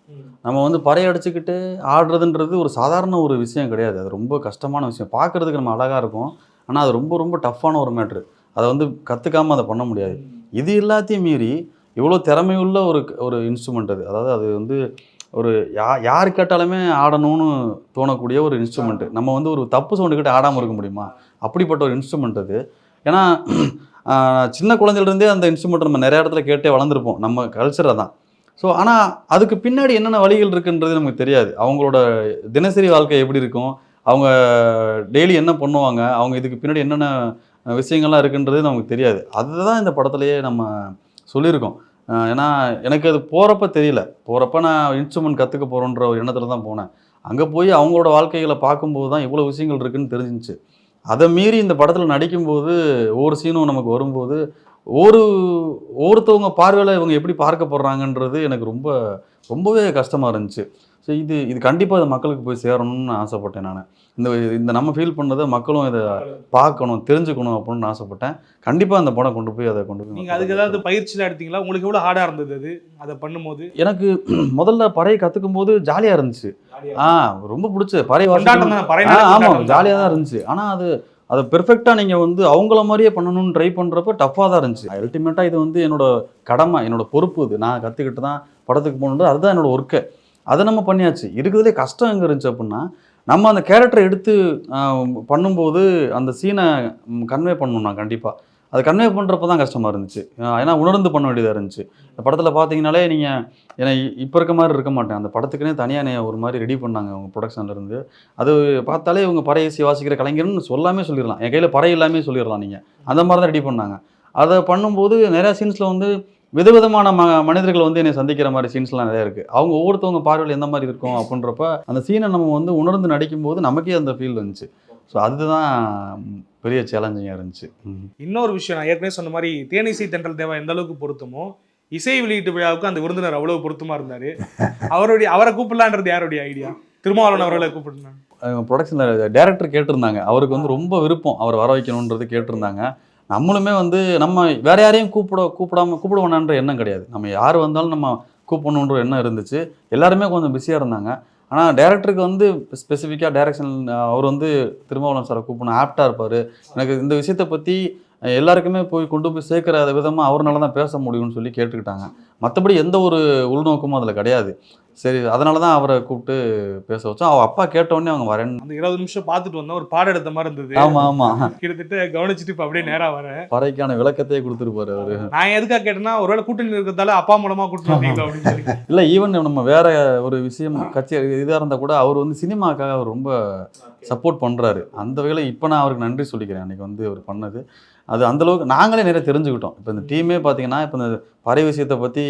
நம்ம வந்து பறையை அடிச்சுக்கிட்டு ஆடுறதுன்றது ஒரு சாதாரண ஒரு விஷயம் கிடையாது. அது ரொம்ப கஷ்டமான விஷயம். பார்க்குறதுக்கு நம்ம அழகாக இருக்கும், ஆனால் அது ரொம்ப ரொம்ப டஃப்பான ஒரு மேட்ரு. அதை வந்து கற்றுக்காமல் அதை பண்ண முடியாது. இது எல்லாத்தையும் மீறி இவ்வளோ திறமையுள்ள ஒரு இன்ஸ்ட்ருமெண்ட் அது. அதாவது அது வந்து ஒரு யார் கேட்டாலுமே ஆடணும்னு தோணக்கூடிய ஒரு இன்ஸ்ட்ருமெண்ட்டு. நம்ம வந்து ஒரு தப்பு சவுண்டுக்கிட்ட ஆடாமல் இருக்க முடியுமா? அப்படிப்பட்ட ஒரு இன்ஸ்ட்ருமெண்ட் அது. ஏன்னா சின்ன குழந்தையிலேருந்தே அந்த இன்ஸ்ட்ருமெண்ட் நம்ம நிறைய இடத்துல கேட்டே வளர்ந்துருப்போம், நம்ம கல்ச்சரை தான். ஸோ ஆனால் அதுக்கு பின்னாடி என்னென்ன வழிகள் இருக்குன்றது நமக்கு தெரியாது. அவங்களோட தினசரி வாழ்க்கை எப்படி இருக்கும், அவங்க டெய்லி என்ன பண்ணுவாங்க, அவங்க இதுக்கு பின்னாடி என்னென்ன விஷயங்கள்லாம் இருக்குன்றது நமக்கு தெரியாது. அதுதான் இந்த படத்துலையே நம்ம சொல்லியிருக்கோம். ஏன்னா எனக்கு அது போகிறப்ப தெரியல. போகிறப்ப நான் இன்ஸ்ட்ருமெண்ட் கற்றுக்க போகிறோன்ற ஒரு எண்ணத்தில் தான் போனேன். அங்கே போய் அவங்களோட வாழ்க்கைகளை பார்க்கும்போது தான் இவ்வளோ விஷயங்கள் இருக்குதுன்னு தெரிஞ்சிச்சு. அதை மீறி இந்த படத்தில் நடிக்கும்போது ஒவ்வொரு சீனும் நமக்கு வரும்போது ஒவ்வொருத்தவங்க பார்வையில் இவங்க எப்படி பார்க்கப்படுறாங்கன்றது எனக்கு ரொம்பவே கஷ்டமாக இருந்துச்சு. ஸோ இது கண்டிப்பாக அது மக்களுக்கு போய் சேரணும்னு ஆசைப்பட்டேன். நான் இந்த நம்ம ஃபீல் பண்ணதை மக்களும் இதை பார்க்கணும், தெரிஞ்சுக்கணும் அப்படின்னு ஆசைப்பட்டேன். கண்டிப்பாக அந்த படம் கொண்டு போய் நீங்கள் அதுக்கு ஏதாவது பயிற்சியில் எடுத்தீங்களா? உங்களுக்கு எவ்வளோ ஹார்டாக இருந்தது அதை பண்ணும்போது? எனக்கு முதல்ல பறையை கற்றுக்கும் போது ஜாலியாக இருந்துச்சு. ரொம்ப பிடிச்ச பறை. ஆமாம், ஜாலியாக தான் இருந்துச்சு. ஆனால் அது அதை பெர்ஃபெக்டாக நீங்கள் வந்து அவங்கள மாதிரியே பண்ணணும்னு ட்ரை பண்ணுறப்ப டஃப்பாக தான் இருந்துச்சு. அல்டிமேட்டாக இது வந்து என்னோட கடமை, என்னோட பொறுப்பு. இது நான் கற்றுக்கிட்டு தான் படத்துக்கு போகணுன்றது, அதுதான் என்னோட ஒர்க்கு. அதை நம்ம பண்ணியாச்சு. இருக்கிறதுலே கஷ்டம் எங்கே இருந்துச்சு அப்படின்னா, நம்ம அந்த கேரக்டரை எடுத்து பண்ணும்போது அந்த சீனை கன்வே பண்ணணும். நான் கண்டிப்பாக அதை கன்வே பண்ணுறப்ப தான் கஷ்டமாக இருந்துச்சு. ஏன்னா உணர்ந்து பண்ண வேண்டியதாக இருந்துச்சு. இந்த படத்தில் பார்த்தீங்கனாலே நீங்கள் ஏன்னா இப்போ இருக்க மாதிரி இருக்க மாட்டேன். அந்த படத்துக்குன்னே தனியாக ஒரு மாதிரி ரெடி பண்ணாங்க அவங்க ப்ரொடக்ஷன்லேருந்து. அது பார்த்தாலே இவங்க பறை இசை வாசிக்கிற கலைஞர்னு சொல்லாமே சொல்லிடலாம். என் கையில் பறை இல்லாமே சொல்லிடலாம் நீங்கள். அந்த மாதிரி தான் ரெடி பண்ணாங்க. அதை பண்ணும்போது நிறையா சீன்ஸில் வந்து விதவிதமான மனிதர்கள் வந்து என்னை சந்திக்கிற மாதிரி சீன்ஸ்லாம் நிறையா இருக்குது. அவங்க ஒவ்வொருத்தவங்க பார்வையில் எந்த மாதிரி இருக்கும் அப்படின்றப்ப அந்த சீனை நம்ம வந்து உணர்ந்து நடிக்கும்போது நமக்கே அந்த ஃபீல் வந்துச்சு. ஸோ அதுதான் பெரிய சேலஞ்சிங்காக இருந்துச்சு. இன்னொரு விஷயம், நான் ஏற்கனவே சொன்ன மாதிரி தேனிசை தென்றல் தேவா எந்த அளவுக்கு பொருத்தமோ, இசை வெளியீட்டு விழாவுக்கு அந்த விருந்தினர் அவ்வளவு பொருத்தமா இருந்தாரு. அவரை கூப்பிடலான்றது யாருடைய ஐடியா? திருமாவளவன் அவர்களை கூப்பிடுறாங்க. ப்ரொடக்ஷனில் டைரக்டர் கேட்டிருந்தாங்க. அவருக்கு வந்து ரொம்ப விருப்பம் அவரை வர வைக்கணுன்றது கேட்டிருந்தாங்க. நம்மளுமே வந்து நம்ம வேற யாரையும் கூப்பிட வேணான்ற எண்ணம் கிடையாது. நம்ம யார் வந்தாலும் நம்ம கூப்பிடணுன்ற எண்ணம் இருந்துச்சு. எல்லாருமே கொஞ்சம் பிஸியாக இருந்தாங்க. ஆனால் டேரக்டருக்கு வந்து ஸ்பெசிஃபிக்காக டைரக்ஷன் அவர் வந்து திருமாவளவன் சாரை கூப்பிடணும், ஆப்டாக இருப்பார். எனக்கு இந்த விஷயத்தை பற்றி எல்லாருக்குமே கொண்டு போய் சேர்க்குற விதமாக அவர்னால தான் பேச முடியும்னு சொல்லி கேட்டுக்கிட்டாங்க. மற்றபடி எந்த ஒரு உள்நோக்கமும் அதில் கிடையாது. சரி, அதனால தான் அவரை கூப்பிட்டு பேச வச்சோம். அவங்க அப்பா கேட்டோடனே அவங்க வரேன்னு அந்த 20 நிமிஷம் பார்த்துட்டு வந்தோம். ஒரு பாடம் எடுத்த மாதிரி இருந்தது. ஆமாம் கிட்டத்தட்ட கவனிச்சுட்டு இப்போ அப்படியே நேராக வரேன். பறைக்கான விளக்கத்தையே கொடுத்துருப்பாரு அவரு. நான் எதுக்காக கேட்டேன்னா, ஒருவேளை கூட்டணி இருக்கிறதால அப்பா மூலமா கூட்டணி அப்படின்னு சொல்லி. இல்லை, ஈவன் நம்ம வேற ஒரு விஷயம் கட்சி இதாக இருந்தால் கூட அவர் வந்து சினிமாக்காக அவர் ரொம்ப சப்போர்ட் பண்ணுறாரு. அந்த வகையில் இப்போ நான் அவருக்கு நன்றி சொல்லிக்கிறேன். அன்றைக்கி வந்து அவர் பண்ணது அது அந்தளவுக்கு நாங்களே நிறைய தெரிஞ்சுக்கிட்டோம். இப்போ இந்த டீமே பார்த்தீங்கன்னா, இப்போ இந்த பறை விஷயத்தை பற்றி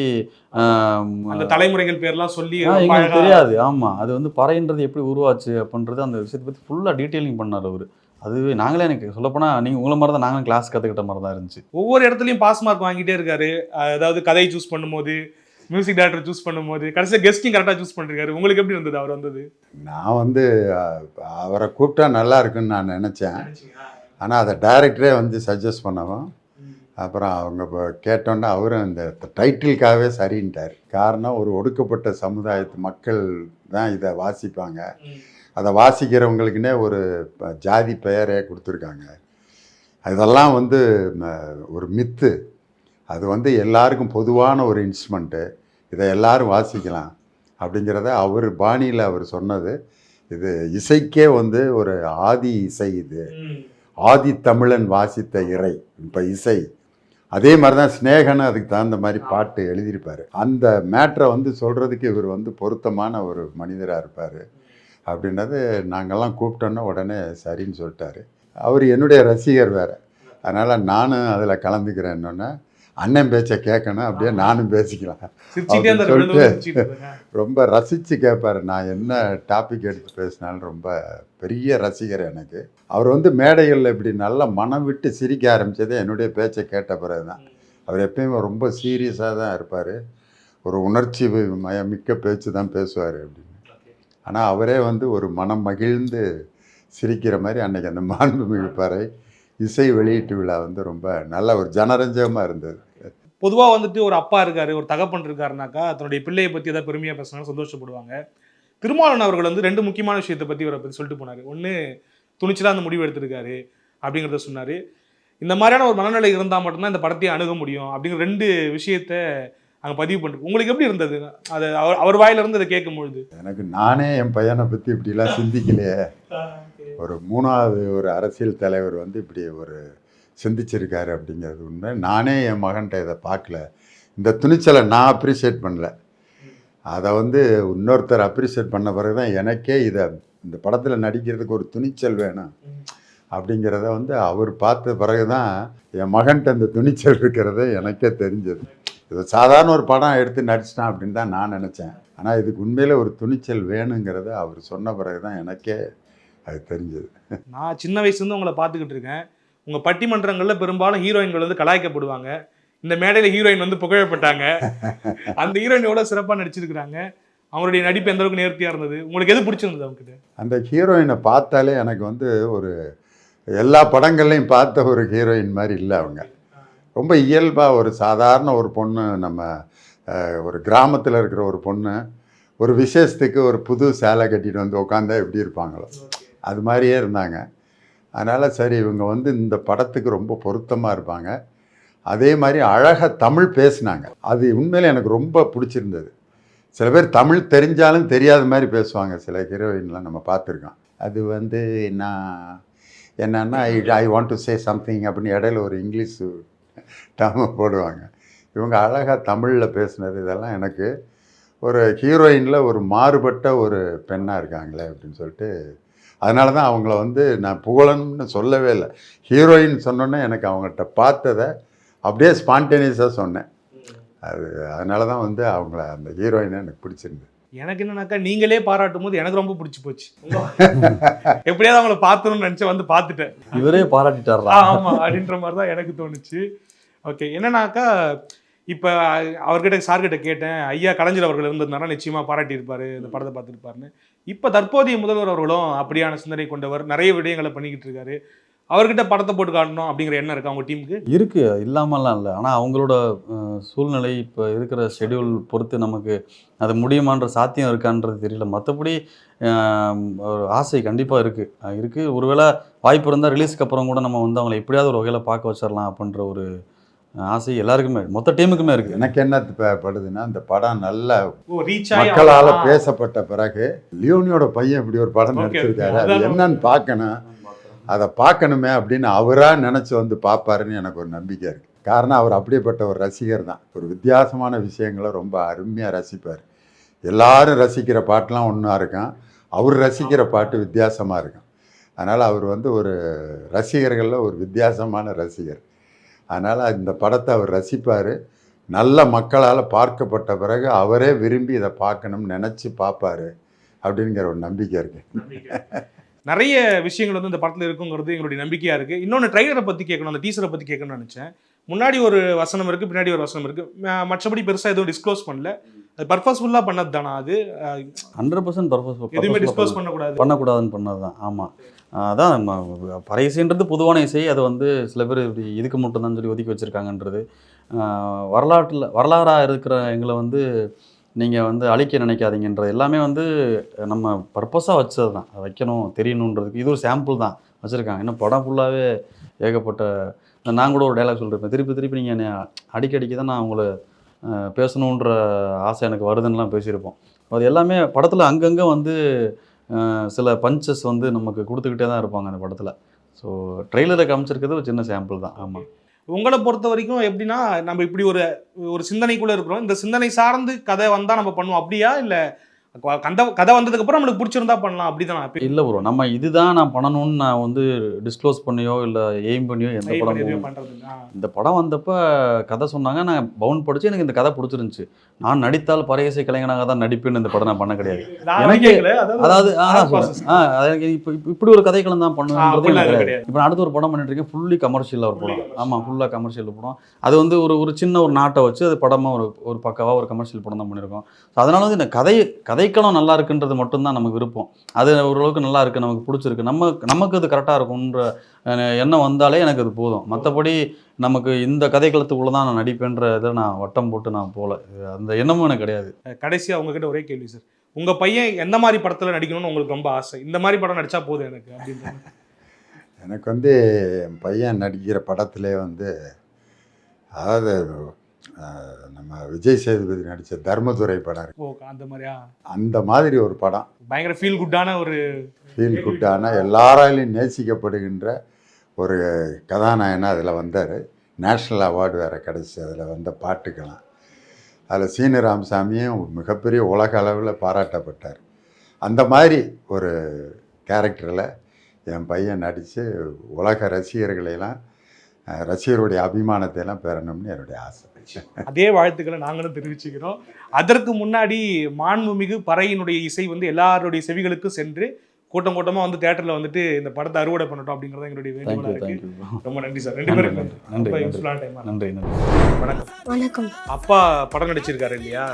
அந்த தலைமுறைகள் பேர்லாம் சொல்லி எங்களுக்கு தெரியாது. ஆமாம், அது வந்து பறைன்றது எப்படி உருவாச்சு அப்படின்றது அந்த விஷயத்தை பற்றி ஃபுல்லாக டீட்டெயிலிங் பண்ணார் அவர். அதுவே நாங்களே எனக்கு சொல்லப்போனால் நீங்கள் உங்களை மாதிரி தான் நாங்களும் கிளாஸ் கற்றுக்கிட்ட மாதிரி தான் இருந்துச்சு. ஒவ்வொரு இடத்துலையும் பாஸ் மார்க் வாங்கிட்டே இருக்காரு. அதாவது கதையை சூஸ் பண்ணும்போது, மியூசிக் டைரக்டர் சூஸ் பண்ணும்போது, கடைசியாக கெஸ்டிங் கரெக்டாக சூஸ் பண்ணிருக்காரு. உங்களுக்கு எப்படி இருந்தது அவர் வந்தது? நான் வந்து அவரை கூப்பிட்டா நல்லா இருக்குன்னு நான் நினச்சேன். ஆனால் அதை டைரக்டரே வந்து சஜஸ்ட் பண்ணவும், அப்புறம் அவங்க இப்போ கேட்டோன்னே அவரும் இந்த டைட்டிலுக்காகவே சரின்ட்டார். காரணம், ஒரு ஒடுக்கப்பட்ட சமுதாயத்து மக்கள் தான் இதை வாசிப்பாங்க. அதை வாசிக்கிறவங்களுக்குன்னே ஒரு ஜாதி பெயரே கொடுத்துருக்காங்க. இதெல்லாம் வந்து ஒரு மித்து. அது வந்து எல்லாருக்கும் பொதுவான ஒரு இன்ஸ்ட்ருமெண்ட்டு, இதை எல்லாரும் வாசிக்கலாம் அப்படிங்கிறத அவர் பாணியில் அவர் சொன்னது. இது இசைக்கே வந்து ஒரு ஆதி இசை, இது ஆதி தமிழன் வாசித்த இறை. இப்போ இசை அதே மாதிரி தான் ஸ்நேகன்னு அதுக்கு தகுந்த மாதிரி பாட்டு எழுதியிருப்பார். அந்த மேட்ரை வந்து சொல்கிறதுக்கு இவர் வந்து பொருத்தமான ஒரு மனிதராக இருப்பார் அப்படின்றது நாங்கள்லாம் கூப்பிட்டோன்னா உடனே சரின்னு சொல்லிட்டாரு. அவர் என்னுடைய ரசிகர் வேறு, அதனால் நானும் அதில் கலந்துக்கிறேன்னொன்னே அண்ணன் பேச்சை கேட்கணும், அப்படியே நானும் பேசிக்கலாம் அப்படின்னு சொல்லிட்டு ரொம்ப ரசித்து கேட்பார். நான் என்ன டாபிக் எடுத்து பேசினாலும் ரொம்ப பெரிய ரசிகர் எனக்கு. அவர் வந்து மேடைகளில் இப்படி நல்லா மனம் விட்டு சிரிக்க ஆரம்பித்ததே என்னுடைய பேச்சை கேட்ட பிறகு தான். அவர் எப்பயுமே ரொம்ப சீரியஸாக தான் இருப்பார். ஒரு உணர்ச்சி மிக்க பேச்சு தான் பேசுவார் அப்படின்னு. ஆனால் அவரே வந்து ஒரு மனம் மகிழ்ந்து சிரிக்கிற மாதிரி அன்றைக்கி அந்த மாண்புமிகு பறை இசை வெளியீட்டு விழா வந்து ரொம்ப நல்ல ஒரு ஜனரஞ்சகமாக இருந்தது. பொதுவாக வந்துட்டு ஒரு அப்பா இருக்காரு, ஒரு தகப்பன் இருக்காருனாக்கா தன்னுடைய பிள்ளையை பற்றி ஏதாவது பெருமையாக பேசினாலும் சந்தோஷப்படுவாங்க. திருமாவளவன் அவர்கள் வந்து 2 முக்கியமான விஷயத்தை பற்றி இவரை பற்றி சொல்லிட்டு போனார். ஒன்று, துணிச்சலாக அந்த முடிவு எடுத்திருக்காரு அப்படிங்கிறத சொன்னார். இந்த மாதிரியான ஒரு மனநிலை இருந்தால் மட்டும்தான் இந்த படத்தையே அணுக முடியும் அப்படிங்கிற 2 விஷயத்தை அங்கே பதிவு பண்ணுறது. உங்களுக்கு எப்படி இருந்தது அது அவர் வாயிலிருந்து அதை கேட்கும்பொழுது? எனக்கு நானே என் பையனை பற்றி இப்படிலாம் சிந்திக்கலையே. ஒரு 3வது ஒரு அரசியல் தலைவர் வந்து இப்படி ஒரு சிந்திச்சிருக்காரு அப்படிங்கிறது உண்மை. நானே என் மகன்கிட்ட இதை பார்க்கல. இந்த துணிச்சலை நான் அப்ரிஷியேட் பண்ணல, அதை வந்து இன்னொருத்தர் அப்ரிஷியேட் பண்ண பிறகு தான் எனக்கே இதை இந்த படத்தில் நடிக்கிறதுக்கு ஒரு துணிச்சல் வேணும் அப்படிங்கிறத வந்து அவர் பார்த்த பிறகு தான் என் மகன்கிட்ட இந்த துணிச்சல் இருக்கிறத எனக்கே தெரிஞ்சது. இது சாதாரண ஒரு படம் எடுத்து நடிச்சிட்டான் அப்படின்னு தான் நான் நினச்சேன். ஆனால் இதுக்கு உண்மையில் ஒரு துணிச்சல் வேணுங்கிறத அவர் சொன்ன பிறகு தான் எனக்கே அது தெரிஞ்சது. நான் சின்ன வயசுலேருந்து உங்களை பார்த்துக்கிட்டு இருக்கேன். உங்கள் பட்டிமன்றங்களில் பெரும்பாலும் ஹீரோயின்கள் வந்து கலாய்க்கப்படுவாங்க. இந்த மேடையில் ஹீரோயின் வந்து புகழப்பட்டாங்க. அந்த ஹீரோயின் எவ்வளோ சிறப்பாக நடிச்சிருக்கிறாங்க. அவங்களுடைய நடிப்பு எந்த அளவுக்கு நேர்த்தியாக இருந்தது? உங்களுக்கு எது பிடிச்சிருந்தது அவங்ககிட்ட? அந்த ஹீரோயினை பார்த்தாலே எனக்கு வந்து ஒரு எல்லா படங்கள்லையும் பார்த்த ஒரு ஹீரோயின் மாதிரி இல்லை. அவங்க ரொம்ப இயல்பாக ஒரு சாதாரண ஒரு பொண்ணு, நம்ம ஒரு கிராமத்தில் இருக்கிற ஒரு பொண்ணு ஒரு விசேஷத்துக்கு ஒரு புது சேலை கட்டிட்டு வந்து உட்காந்தா எப்படி இருப்பாங்களோ அது மாதிரியே இருந்தாங்க. அதனால் சரி இவங்க வந்து இந்த படத்துக்கு ரொம்ப பொருத்தமாக இருப்பாங்க. அதே மாதிரி அழகாக தமிழ் பேசுனாங்க. அது உண்மையிலே எனக்கு ரொம்ப பிடிச்சிருந்தது. சில பேர் தமிழ் தெரிஞ்சாலும் தெரியாத மாதிரி பேசுவாங்க, சில ஹீரோயின்லாம் நம்ம பார்த்துருக்கோம். அது வந்து என்னன்னா I want to say something அப்படின்னு இடையில ஒரு இங்கிலீஷ் டேர்மை போடுவாங்க. இவங்க அழகாக தமிழில் பேசுனது இதெல்லாம் எனக்கு ஒரு ஹீரோயினில் ஒரு மாறுபட்ட ஒரு பெண்ணாக இருக்காங்களே அப்படின்னு சொல்லிட்டு, அதனால தான் அவங்கள வந்து நான் புகழணும்னு சொல்லவே இல்லை. ஹீரோயின் சொன்னோன்னே எனக்கு அவங்கள்ட்ட பார்த்ததை அப்படியே ஸ்பான்டேனியஸாக சொன்னேன். அதனால தான் வந்து அவங்கள அந்த ஹீரோயினை எனக்கு பிடிச்சிருந்தது. எனக்கு என்னன்னாக்கா நீங்களே பாராட்டும் போது எனக்கு ரொம்ப பிடிச்சி போச்சு. எப்படியாவது அவங்கள பார்த்துணும்னு நினச்சி வந்து பார்த்துட்டேன். இவரே பாராட்டிட்டாரா? ஆமாம் அப்படின்ற மாதிரி தான் எனக்கு தோணுச்சு. ஓகே, என்னன்னாக்கா இப்போ அவர்கிட்ட சார்கிட்ட கேட்டேன், ஐயா கலைஞர் அவர்கள் இருந்திருந்தாரா நிச்சயமாக பாராட்டியிருப்பார், இந்த படத்தை பார்த்துருப்பாருன்னு. இப்போ தற்போதைய முதல்வர் அவர்களும் அப்படியான சிந்தனை கொண்டவர், நிறைய விடயங்களை பண்ணிக்கிட்டு இருக்காரு. அவர்கிட்ட படத்தை போட்டு காட்டணும் அப்படிங்கிற எண்ணம் இருக்கா அவங்க டீமுக்கு? இருக்குது, இல்லாமலாம் இல்லை. ஆனால் அவங்களோட சூழ்நிலை இப்போ இருக்கிற ஷெடியூல் பொறுத்து நமக்கு அது முடியுமான்ற சாத்தியம் இருக்கான்றது தெரியல. மற்றபடி ஒரு ஆசை கண்டிப்பாக இருக்குது. ஒருவேளை வாய்ப்பு இருந்தால் ரிலீஸ்க்கு அப்புறம் கூட நம்ம வந்து அவங்களை எப்படியாவது ஒரு வகையில் பார்க்க வச்சிடலாம் அப்படின்ற ஒரு ஆசை எல்லாருக்குமே, மொத்த டீமுக்குமே இருக்குது. எனக்கு என்ன படுதுன்னா, இந்த படம் நல்ல ரீச் மக்களால் பேசப்பட்ட பிறகு லியோனியோட பையன் இப்படி ஒரு படம் நடிச்சிருக்காரு, அது என்னன்னு பார்க்கணும், அதை பார்க்கணுமே அப்படின்னு அவராக நினச்சி வந்து பார்ப்பாருன்னு எனக்கு ஒரு நம்பிக்கை இருக்குது. காரணம் அவர் அப்படியேப்பட்ட ஒரு ரசிகர் தான். ஒரு வித்தியாசமான விஷயங்களை ரொம்ப அருமையாக ரசிப்பார். எல்லாரும் ரசிக்கிற பாட்டெலாம் ஒன்றா இருக்கும், அவர் ரசிக்கிற பாட்டு வித்தியாசமாக இருக்கும். அதனால் அவர் வந்து ஒரு ரசிகர்களில் ஒரு வித்தியாசமான ரசிகர். அதனால் இந்த படத்தை அவர் ரசிப்பார். நல்ல மக்களால் பார்க்கப்பட்ட பிறகு அவரே விரும்பி இதை பார்க்கணும்னு நினச்சி பார்ப்பார் அப்படிங்கிற ஒரு நம்பிக்கை இருக்குது. நிறைய விஷயங்கள் வந்து இந்த படத்தில் இருக்குங்கிறது எங்களுடைய நம்பிக்கையாக இருக்குது. இன்னொன்று ட்ரைலரை பற்றி கேட்கணும், அந்த டீசரை பற்றி கேட்கணும்னு நினச்சேன். முன்னாடி ஒரு வசனம் இருக்குது, பின்னாடி ஒரு வசனம் இருக்குது. மற்றபடி பெருசாக எதுவும் டிஸ்க்ளோஸ் பண்ணல. அது பர்பஸ்ஃபுல்லாக பண்ணது தானா? அது 100% பர்பஸ், எதுவுமே டிஸ்க்ளோஸ் பண்ணக்கூடாதுன்னு பண்ணது தான். ஆமாம், அதான் பறை இசைன்றது பொதுவான இசை. அது வந்து சில பேர் இப்படி இதுக்கு மட்டும்தான் சொல்லி ஒதுக்கி வச்சுருக்காங்கன்றது வரலாறாக இருக்கிற எங்களை வந்து நீங்கள் வந்து அழிக்க நினைக்காதீங்கன்றது எல்லாமே வந்து நம்ம பர்பஸாக வச்சது தான். அதை வைக்கணும், தெரியணுன்றதுக்கு இது ஒரு சாம்பிள் தான் வச்சுருக்காங்க. இன்னும் படம் ஃபுல்லாகவே ஏகப்பட்ட, நான் கூட ஒரு டைலாக் சொல்லியிருப்பேன், திருப்பி நீங்கள் என்னை அடிக்கடிக்கு தான் நான் உங்களை பேசணுன்ற ஆசை எனக்கு வருதுன்னெலாம் பேசியிருப்போம். அது எல்லாமே படத்தில் அங்கங்கே வந்து சில பஞ்சஸ் வந்து நமக்கு கொடுத்துக்கிட்டே தான் இருப்பாங்க அந்த படத்தில். ஸோ ட்ரெய்லரை காமிச்சிருக்கிறது ஒரு சின்ன சாம்பிள் தான். ஆமாம். உங்களை பொறுத்த வரைக்கும் எப்படின்னா, நம்ம இப்படி ஒரு சிந்தனைக்குள்ளே இருக்கிறோம், இந்த சிந்தனை சார்ந்து கதை வந்தால் நம்ம பண்ணுவோம் அப்படியா, இல்லை கதை வந்ததுக்கப்புறம் நம்மளுக்கு பிடிச்சிருந்தா பண்ணலாம் அப்படிதான்? இல்லை ப்ரோ, நம்ம இதுதான் நான் பண்ணணும்னு நான் வந்து டிஸ்க்ளோஸ் பண்ணியோ இல்லை எய்ம் பண்ணியோ எந்த படம் பண்ணுறது. இந்த படம் வந்தப்போ கதை சொன்னாங்க, நான் பவுன் படித்து எனக்கு இந்த கதை பிடிச்சிருந்துச்சு. நான் நடித்தால் பறையசை கலைஞனாக தான் நடிப்பேன்னு இந்த படம் நான் பண்ண கிடையாது. எனக்கு அதாவது எனக்கு இப்போ இப்படி ஒரு கதைக்களம் தான் பண்ணுவேன்றது எனக்கு கிடையாது. இப்போ நான் அடுத்து ஒரு படம் பண்ணிட்டு இருக்கேன், ஃபுல்லி கமர்ஷியலாக ஒரு படம். ஆமாம், ஃபுல்லாக கமர்ஷியல் படம். அது வந்து ஒரு சின்ன ஒரு நாட்டை வச்சு அது படமாக ஒரு பக்காவாக ஒரு கமர்ஷியல் படம் தான் பண்ணியிருக்கோம். ஸோ அதனால வந்து இந்த கதைக்களம் நல்லா இருக்குன்றது மட்டும்தான் நமக்கு விருப்பம். அது ஓரளவுக்கு நல்லா இருக்குது, நமக்கு பிடிச்சிருக்கு, நமக்கு அது கரெக்டாக இருக்கும்ன்ற எண்ணம் வந்தாலே எனக்கு அது போதும். மற்றபடி நமக்கு இந்த கதைக்களத்துக்குள்ளே தான் நான் நடிப்பேன்ற இதை நான் வட்டம் போட்டு நான் போகல, அந்த எண்ணமும் எனக்கு கிடையாது. கடைசியாக உங்ககிட்ட ஒரே கேள்வி சார், உங்கள் பையன் எந்த மாதிரி படத்தில் நடிக்கணும்னு உங்களுக்கு ரொம்ப ஆசை? இந்த மாதிரி படம் நடித்தா போதும் எனக்கு அப்படின்னு. எனக்கு வந்து என் பையன் நடிக்கிற படத்திலே வந்து, அதாவது நம்ம விஜய் சேதுபதி நடித்த தர்மதுரை படம் இருக்கு, அந்த மாதிரி ஒரு படம், பயங்கர ஃபீல் குட்டான எல்லாராலையும் நேசிக்கப்படுகின்ற ஒரு கதாநாயகனாக அதில் வந்தார். நேஷ்னல் அவார்டு வேறு கிடச்சி அதில் வந்த பாட்டுக்கெல்லாம். அதில் சீனு ராமசாமியும் மிகப்பெரிய உலக அளவில் பாராட்டப்பட்டார். அந்த மாதிரி ஒரு கேரக்டரில் என் பையன் நடித்து உலக ரசிகர்களெல்லாம், ரசிகருடைய அபிமானத்தை எல்லாம் பெறணும்னு என்னுடைய ஆசை. அதே வாழ்த்துக்களை நாங்களும் தெரிவிச்சுக்கிறோம். அதற்கு முன்னாடி மாண்புமிகு பறையினுடைய இசை வந்து எல்லாருடைய செவிகளுக்கும் சென்று கூட்டமாக வந்து தியேட்டரில் வந்துட்டு இந்த படத்தை அறுவடை பண்ணட்டும் அப்படிங்கிறத எங்களுடைய வேண்டுகோளாக இருக்கு. ரொம்ப நன்றி சார், ரெண்டு பேரும் நன்றி. வணக்கம். வணக்கம். அப்பா படம் நடிச்சிருக்காரு இல்லையா,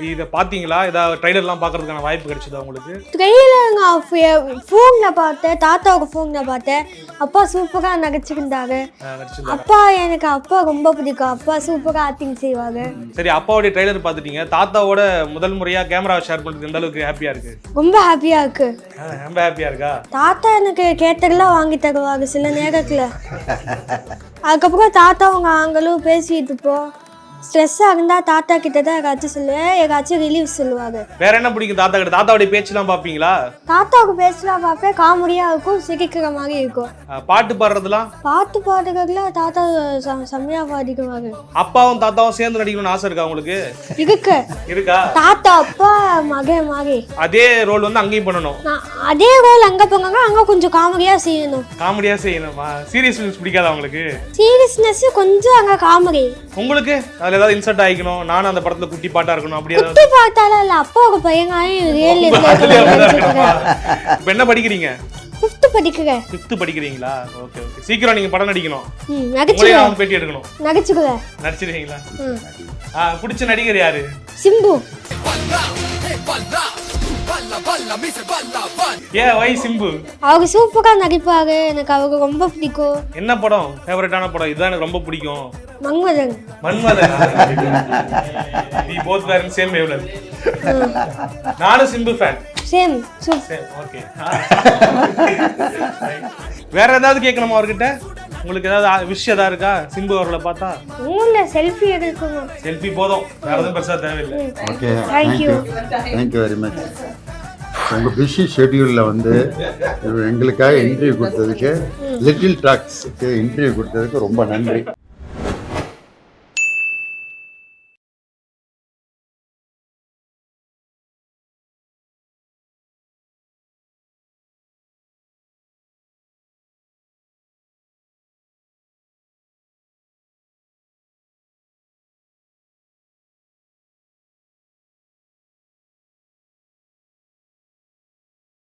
இதை பார்த்தீங்களா? ஏதாவது ட்ரைலர்லாம் பார்க்கறதுக்கான வாய்ப்பு கிடைச்சதா உங்களுக்கு? ட்ரெய்லர் ஃபோனில் பார்த்தேன், தாத்தாவோட ஃபோனில் பார்த்தேன். அப்பா சூப்பராக நடிச்சிருந்தாரு. அப்பா ரொம்ப பிடிக்கும், அப்பா சூப்பராக ஆக்டிங் செய்வாங்க. சரி, அப்பாவுடைய ட்ரைலர் பார்த்துட்டீங்க, தாத்தாவோட முதல் முறையாக கேமரா ஷேர் பண்ணுறது எந்த அளவுக்கு ஹாப்பியாக இருக்கு? ரொம்ப ஹாப்பியாக இருக்கு. ரொம்ப ஹாப்பியா இருக்கா? தாத்தா எனக்கு கேட்டதெல்லாம் வாங்கி தருவாங்க சில நேரத்தில். அதுக்கப்புறம் தாத்தா அவங்க ஆங்களும் பேசிட்டு இருப்போம். ஸ்ட்ரெஸ்ஸாக இருந்தால் தாத்தா கிட்ட தான் ஏதாச்சும் சொல்லுவேன், ஏதாச்சும் ரிலீஃப் சொல்லுவாங்க. வேற என்ன பிடிக்கும் தாத்தா கிட்ட? தாத்தாவுடைய பேச்செல்லாம் பார்ப்பீங்களா? தாத்தாவுக்கு பேசலாம் பார்ப்பேன், காமெடியாக இருக்கும், சிரிக்கிற மாதிரி இருக்கும். பாட்டு பாடுறதுலாம்? பாட்டு பாடுறதுல தாத்தா செம்மையாக பாடிக்குவாங்க. அப்பாவும் தாத்தாவும் சேர்ந்து நடிக்கணும்னு ஆசை இருக்கா உங்களுக்கு? இருக்கு. இருக்கா? தாத்தா அப்பா மகன் மாதிரி அதே ரோல் வந்து அங்கேயும் பண்ணணும். நான் அதே ரோல் அங்கே போங்க, அங்கே கொஞ்சம் காமெடியாக செய்யணும். காமெடியா செய்யணுமா? சீரியஸ் ஃபிலிம்ஸ் பிடிக்காதா உங்களுக்கு? சீரியஸ்னஸ் கொஞ்சம் அங்கே காமெடி. உங்களுக்கு அதுல ஏதாவது இன்சர்ட் ஆகிக்கணும், நானும் அந்த படத்துல குட்டி பாட்டா இருக்கணும் அப்படி ஏதாவது? குட்டி பார்த்தாலும் இல்லை, அப்பாவுக்கு பையங்காயும் ரியல் இப்ப என்ன படிக்கிறீங்க? 5th படிக்கிறேன். 5th படிக்கிறீங்களா? Okay okay. சீக்கிரம் நீங்க படம் நடிக்கணும். உங்களே நகைச்சுவேன். நான் பேட்டி எடுக்கணும். நகைச்சுவேன். நடிச்சிருக்கீங்களா? பிடிச்ச நடிகர் யாரு? சிம்பு. ஏன் வை சிம்பு? அவங்க சூப்பரா நடிப்பாரு, எனக்கு அவங்க ரொம்ப பிடிக்கும். என்ன படம் ஃபேவரட்டான படம்? இதுதான் எனக்கு ரொம்ப பிடிக்கும். Manmadhan. Manmadhan. we both were in same wavelength. நானும் Simbu fan. Same super. Okay. வேற ஏதாவது கேட்கணுமா அவர்கிட்ட? உங்களுக்கு ஏதாவது விஷயம் ஏதாவது இருக்கா சிம்பு அவர்களை பார்த்தா? உங்கள செல்ஃபி எடுக்கணும். செல்ஃபி போதும், வேற எதுவும் பெருசா தேவையில்லை. Okay, thank you very much. உங்கள் பிஸி ஷெட்யூலில் வந்து எங்களுக்காக இன்டர்வியூ கொடுத்ததுக்கு, லிட்டில் டாக்ஸ்க்கு இன்டர்வியூ கொடுத்ததுக்கு ரொம்ப நன்றி.